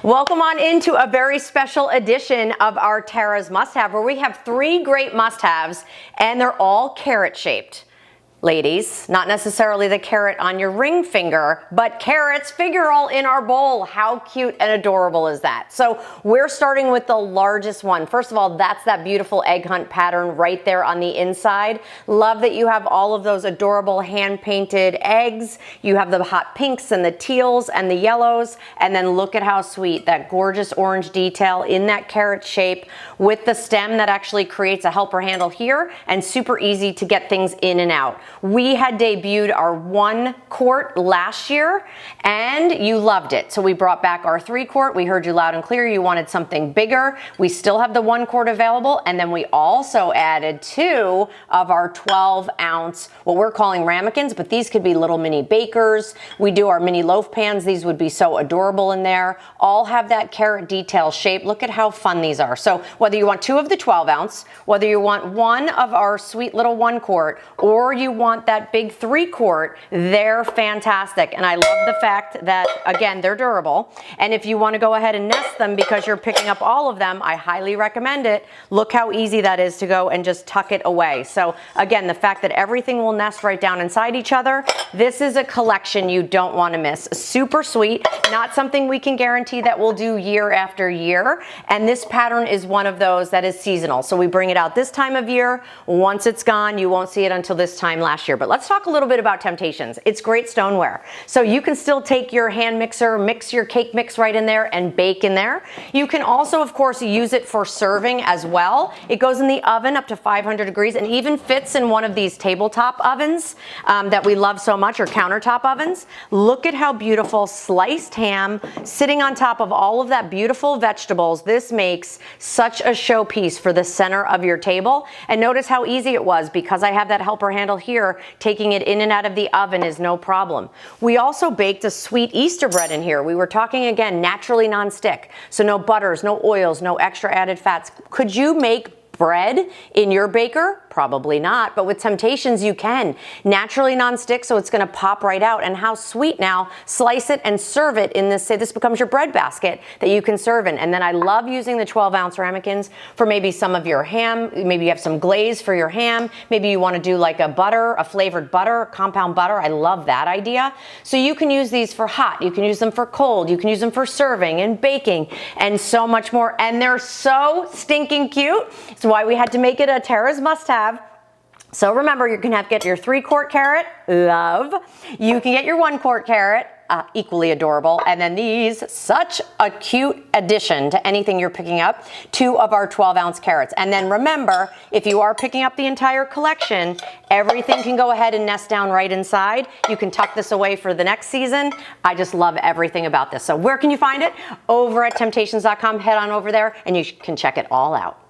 Welcome on into a very special edition of our Tara's Must-Have, where we have 3 great must-haves, and they're all carrot shaped. Ladies, not necessarily the carrot on your ring finger, but carrots figural in our bowl. How cute and adorable is that? So we're starting with the largest one. First of all, that's that beautiful egg hunt pattern right there on the inside. Love that you have all of those adorable hand-painted eggs. You have the hot pinks and the teals and the yellows, and then look at how sweet, that gorgeous orange detail in that carrot shape with the stem that actually creates a helper handle here, and super easy to get things in and out. We had debuted our 1 quart last year and you loved it. So we brought back our 3 quart. We heard you loud and clear. You wanted something bigger. We still have the 1 quart available. And then we also added 2 of our 12 ounce, what we're calling ramekins, but these could be little mini bakers. We do our mini loaf pans. These would be so adorable in there. All have that carrot detail shape. Look at how fun these are. So whether you want 2 of the 12 ounce, whether you want 1 of our sweet little 1 quart, or you want that big 3 quart, they're fantastic. And I love the fact that, again, they're durable. And if you want to go ahead and nest them because you're picking up all of them, I highly recommend it. Look how easy that is to go and just tuck it away. So again, the fact that everything will nest right down inside each other, this is a collection you don't want to miss. Super sweet, not something we can guarantee that we'll do year after year. And this pattern is one of those that is seasonal. So we bring it out this time of year. Once it's gone, you won't see it until this time last year. But let's talk a little bit about Temp-tations. It's great stoneware. So you can still take your hand mixer, mix your cake mix right in there and bake in there. You can also, of course, use it for serving as well. It goes in the oven up to 500 degrees and even fits in one of these tabletop ovens that we love so much, or countertop ovens. Look at how beautiful sliced ham sitting on top of all of that beautiful vegetables. This makes such a showpiece for the center of your table. And notice how easy it was because I have that helper handle here. Taking it in and out of the oven is no problem. We also baked a sweet Easter bread in here. We were talking again, naturally non-stick. So no butters, no oils, no extra added fats. Could you make bread in your baker? Probably not, but with Temp-tations you can. Naturally non-stick, so it's gonna pop right out. And how sweet now, slice it and serve it in this, say this becomes your bread basket that you can serve in. And then I love using the 12 ounce ramekins for maybe some of your ham, maybe you have some glaze for your ham, maybe you wanna do like a butter, a flavored butter, compound butter. I love that idea. So you can use these for hot, you can use them for cold, you can use them for serving and baking and so much more. And they're so stinking cute. It's why we had to make it a Tara's must-have. So remember, you can get your 3 quart carrot, love. You can get your 1 quart carrot, equally adorable. And then these, such a cute addition to anything you're picking up, 2 of our 12 ounce carrots. And then remember, if you are picking up the entire collection, everything can go ahead and nest down right inside. You can tuck this away for the next season. I just love everything about this. So where can you find it? Over at temp-tations.com. Head on over there and you can check it all out.